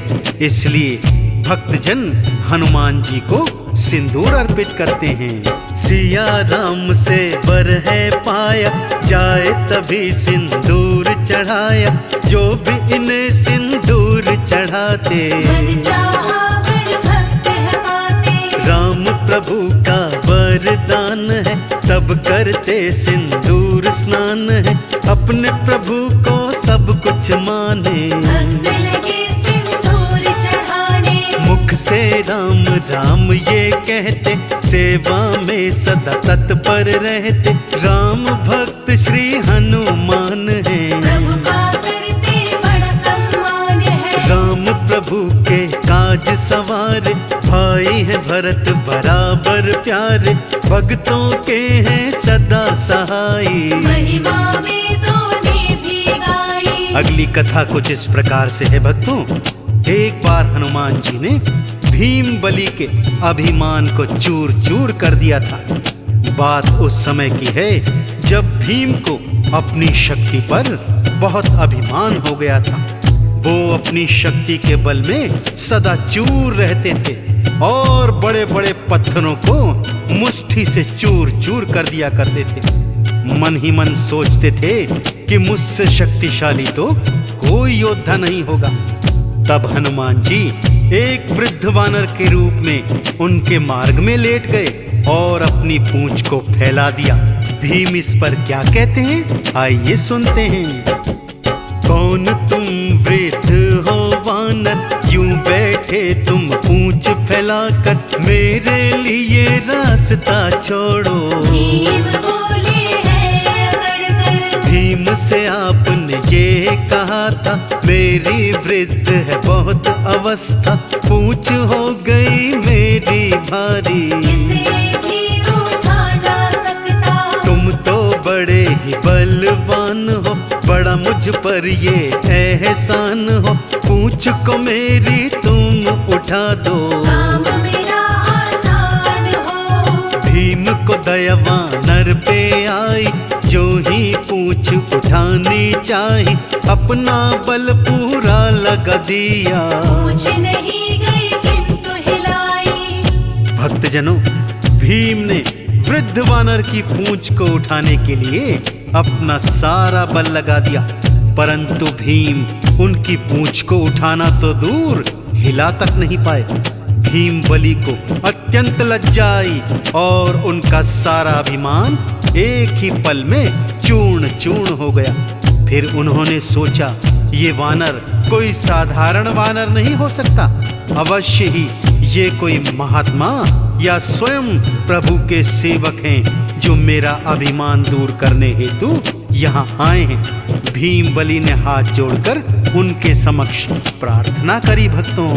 [SPEAKER 2] इसलिए भक्तजन हनुमान जी को सिंदूर अर्पित करते हैं। सिया राम से वर है पाया, जाए तभी सिंदूर चढ़ाया, जो भी इन्हें सिंदूर चढ़ाते।
[SPEAKER 3] मन चाहा वर भक्त है पाते।
[SPEAKER 2] राम प्रभु का वरदान है, तब करते सिंदूर स्नान है, अपने प्रभु को सब कुछ माने।
[SPEAKER 3] भक्त लगे सिंदूर चढ़ाने।
[SPEAKER 2] मुख से राम राम ये कहते, सेवा में सदा तत्पर रहते, राम भक्त श्री हनुमान है।
[SPEAKER 3] प्रभु का करते बड़ा सम्मान है।
[SPEAKER 2] राम प्रभु के काज सवारे, भाई है भरत बराबर प्यारे, भक्तों के हैं सदा सहाई।
[SPEAKER 3] महिमा वेदों ने भी गाई।
[SPEAKER 2] अगली कथा कुछ इस प्रकार से है भक्तों। एक बार हनुमान जी ने भीम बलि के अभिमान को चूर चूर कर दिया था। बात उस समय की है जब भीम को अपनी शक्ति पर बहुत अभिमान हो गया था। वो अपनी शक्ति के बल में सदा चूर रहते थे और बड़े बड़े पत्थरों को मुट्ठी से चूर चूर कर दिया करते थे। मन ही मन सोचते थे कि मुझसे शक्तिशाली तो कोई योद्धा नहीं होगा। तब हनुमान जी एक वृद्ध वानर के रूप में उनके मार्ग में लेट गए और अपनी पूंछ को फैला दिया। भीम इस पर क्या कहते हैं, आइए सुनते हैं। कौन तुम वृद्ध हो वानर, यूं बैठे तुम पूंछ फैलाकर, मेरे लिए रास्ता छोड़ो।
[SPEAKER 3] भीम बोले है अकड़ कर।
[SPEAKER 2] भीम से आपने ये कहा था, मेरी वृद्ध है बहुत अवस्था, पूंछ हो गई मेरी भारी।
[SPEAKER 3] इसे भी उठा ना सकता।
[SPEAKER 2] तुम तो बड़े ही बलवान हो, बड़ा मुझ पर ये एहसान हो, पूंछ को मेरी तुम उठा दो।
[SPEAKER 3] काम मेरा आसान हो।
[SPEAKER 2] भीम को दया वानर पे आई, जो ही पूंछ उठानी चाही, अपना बल पूरा लगा दिया।
[SPEAKER 3] पूछ नहीं गई किंतु हिलाई।
[SPEAKER 2] भक्तजनों, भीम ने वृद्ध वानर की पूंछ को उठाने के लिए अपना सारा बल लगा दिया, परंतु भीम उनकी पूंछ को उठाना तो दूर, हिला तक नहीं पाए। भीम बलि को अत्यंत लज्जा आई और उनका सारा अभिमान एक ही पल में चूर्ण चूर्ण हो गया। फिर उन्होंने सोचा, ये वानर कोई साधारण वानर नहीं हो सकता, अवश्य ही ये कोई महात्मा या स्वयं प्रभु के सेवक हैं, जो मेरा अभिमान दूर करने हेतु यहाँ आए हैं। भीम बलि ने हाथ जोड़कर उनके समक्ष प्रार्थना करी। भक्तों,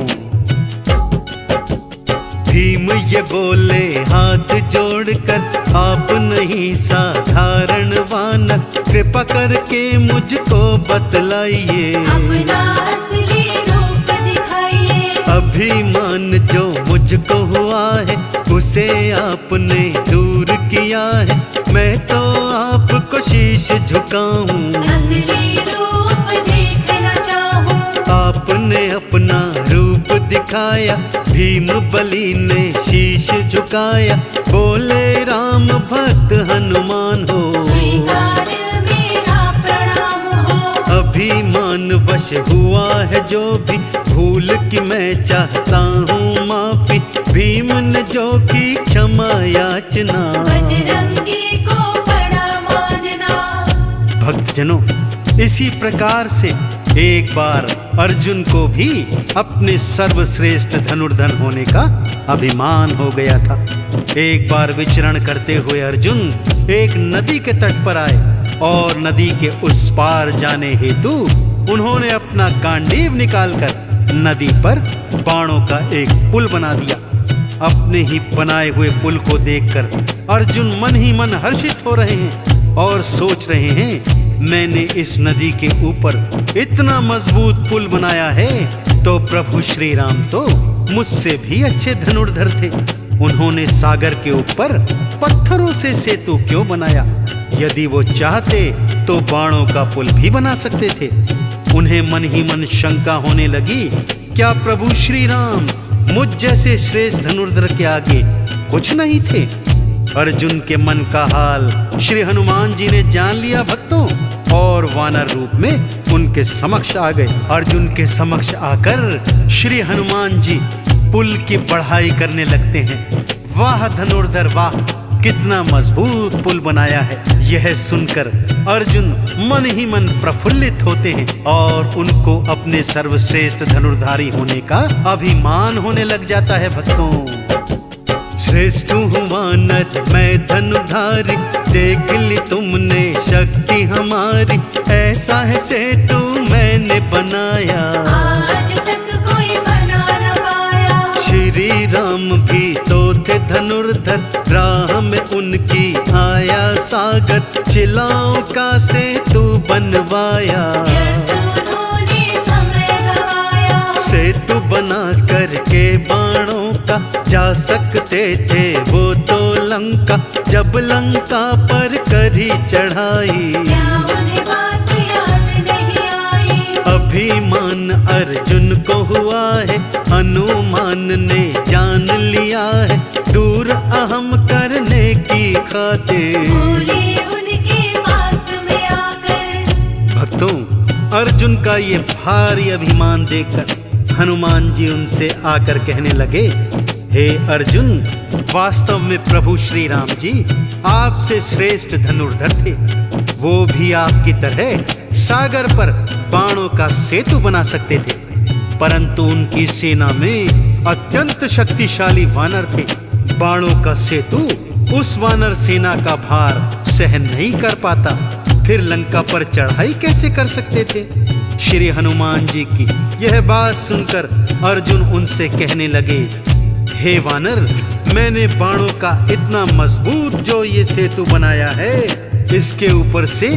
[SPEAKER 2] भीम ये बोले हाथ जोड़कर, आप नहीं साधारण वानर, कृपा करके मुझको बतलाइए।
[SPEAKER 3] अपना असली रूप दिखाइए।
[SPEAKER 2] अभिमान जो मुझको हुआ है, उसे आपने दूर किया है, मैं तो आपको शीश झुकाऊं।
[SPEAKER 3] असली रूप देखना चाहूं।
[SPEAKER 2] आपने अपना रूप दिखाया, भीम बलि ने शीश झुकाया, बोले राम भक्त हनुमान हो।
[SPEAKER 3] स्वीकार मेरा प्रणाम हो।
[SPEAKER 2] अभिमान वश हुआ है जो भी, भूल की मैं चाहता हूँ माफी, भीम ने जो की क्षमा याचना।
[SPEAKER 3] बजरंगी को बड़ा मानना।
[SPEAKER 2] भक्तजनों, इसी प्रकार से एक बार अर्जुन को भी अपने सर्वश्रेष्ठ धनुर्धर होने का अभिमान हो गया था। एक बार विचरण करते हुए अर्जुन एक नदी के तट पर आए और नदी के उस पार जाने हेतु उन्होंने अपना गांडीव निकालकर नदी पर बाणों का एक पुल बना दिया। अपने ही बनाए हुए पुल को देखकर अर्जुन मन ही मन हर्षित हो रहे हैं और सोच रहे हैं, मैंने इस नदी के ऊपर इतना मजबूत पुल बनाया है, तो प्रभु श्री राम तो मुझसे भी अच्छे धनुर्धर थे। उन्होंने सागर के ऊपर पत्थरों से सेतु क्यों बनाया? यदि वो चाहते तो बाणों का पुल भी बना सकते थे। उन्हें मन ही मन शंका होने लगी, क्या प्रभु श्री राम मुझ जैसे श्रेष्ठ धनुर्धर के आगे कुछ नहीं थे? अर्जुन के मन का हाल श्री हनुमान जी ने जान लिया भक्तों, और वानर रूप में उनके समक्ष आ गए। अर्जुन के समक्ष आकर श्री हनुमान जी पुल की बढ़ाई करने लगते हैं। वाह धनुर्धर वाह, कितना मजबूत पुल बनाया है। यह सुनकर अर्जुन मन ही मन प्रफुल्लित होते हैं और उनको अपने सर्वश्रेष्ठ धनुर्धारी होने का अभिमान होने लग जाता है। भक्तों, श्रेष्ठ हूँ वानर मैं धनुधारी, देख ली तुमने शक्ति हमारी, ऐसा है सेतु मैंने बनाया,
[SPEAKER 3] आज तक कोई बना न पाया।
[SPEAKER 2] श्री राम भी तो थे धनुर्धर, राह में उनकी आया सागर, चिलाओं का सेतु बनवाया,
[SPEAKER 3] उन्होंने समय गवाया।
[SPEAKER 2] सेतु बना करके बाणों का जा सकते थे वो तो लंका, जब लंका पर करी चढ़ाई,
[SPEAKER 3] क्या उन्हें बात याद नहीं आई?
[SPEAKER 2] अभिमान अर्जुन को हुआ है, हनुमान ने जान लिया है, दूर अहम करने की खातिर।
[SPEAKER 3] बोले उनके पास में आकर।
[SPEAKER 2] भक्तों, अर्जुन का ये भारी अभिमान देखकर हनुमान जी उनसे आकर कहने लगे, हे अर्जुन, वास्तव में प्रभु श्री राम जी आपसे श्रेष्ठ धनुर्धर थे। वो भी आपकी तरह सागर पर बाणों का सेतु बना सकते थे, परंतु उनकी सेना में अत्यंत शक्तिशाली वानर थे। बाणों का सेतु उस वानर सेना का भार सहन नहीं कर पाता, फिर लंका पर चढ़ाई कैसे कर सकते थे? श्री हनुमान जी की यह बात सुनकर अर्जुन उनसे कहने लगे, हे वानर, मैंने बाणों का इतना मजबूत जो ये सेतु बनाया है, इसके ऊपर से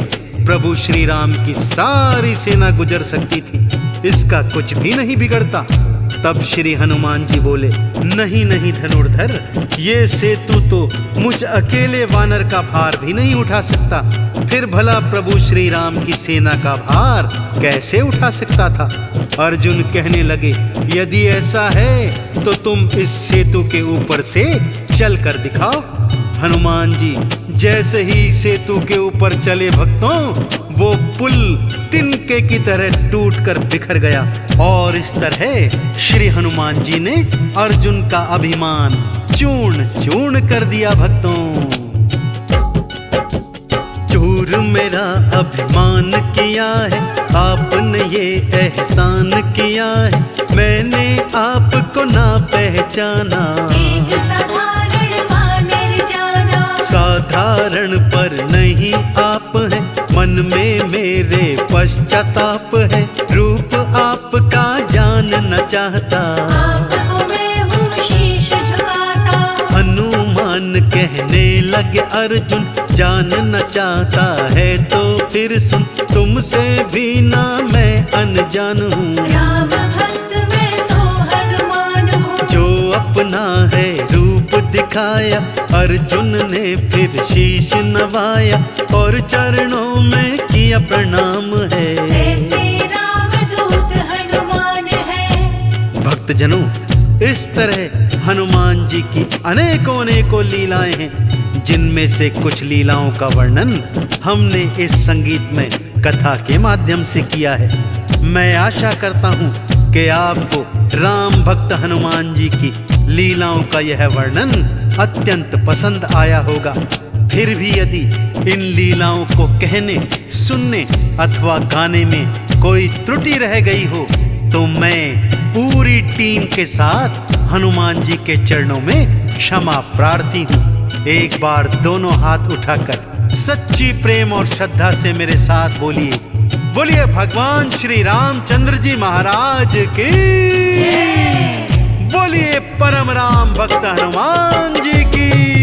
[SPEAKER 2] प्रभु श्री राम की सारी सेना गुजर सकती थी, इसका कुछ भी नहीं बिगड़ता। तब श्री हनुमान जी बोले, नहीं नहीं धनुर्धर, ये सेतु तो मुझ अकेले वानर का भार भी नहीं उठा सकता, फिर भला प्रभु श्री राम की सेना का भार कैसे उठा सकता था। अर्जुन कहने लगे, यदि ऐसा है तो तुम इस सेतु के ऊपर से चल कर दिखाओ। हनुमान जी जैसे ही सेतु के ऊपर चले भक्तों, वो पुल तिनके की तरह टूटकर बिखर गया और इस तरह श्री हनुमान जी ने अर्जुन का अभिमान चूर्ण चूर्ण कर दिया। भक्तों, चूर मेरा अभिमान किया है, आपने ये एहसान किया है, मैंने आपको ना पहचाना।
[SPEAKER 3] एक साधारण वानर जाना,
[SPEAKER 2] साधारण पर नहीं आप हैं, मन में मेरे पश्चाताप है, रूप आपका जानना चाहता,
[SPEAKER 3] आपको मैं हूँ शीश झुकाता।
[SPEAKER 2] हनुमान कहने लगे अर्जुन, जानना चाहता है तो फिर सुन, तुमसे भी ना मैं अनजान हूँ।
[SPEAKER 3] राम भक्त मैं तो हनुमान हूँ,
[SPEAKER 2] जो अपना है रूप दिखाया, अर्जुन ने फिर शीश नवाया और चरणों में किया प्रणाम है।
[SPEAKER 3] ऐसे रामदूत हनुमान है।
[SPEAKER 2] भक्तजनों, इस तरह हनुमान जी की अनेकों अनेकों लीलाएं हैं, जिनमें से कुछ लीलाओं का वर्णन हमने इस संगीत में कथा के माध्यम से किया है। मैं आशा करता हूँ कि आपको राम भक्त हनुमान जी की लीलाओं का यह वर्णन अत्यंत पसंद आया होगा। फिर भी यदि इन लीलाओं को कहने, सुनने अथवा गाने में कोई त्रुटि रह गई हो, तो मैं पूरी टीम के साथ हनुमान जी के चरणों में क्षमा प्रार्थी हूँ। एक बार दोनों हाथ उठाकर सच्ची प्रेम और श्रद्धा से मेरे साथ बोलिए, बोलिए भगवान श्री रामचंद्र जी महाराज की, बोलिए परम राम भक्त हनुमान जी की।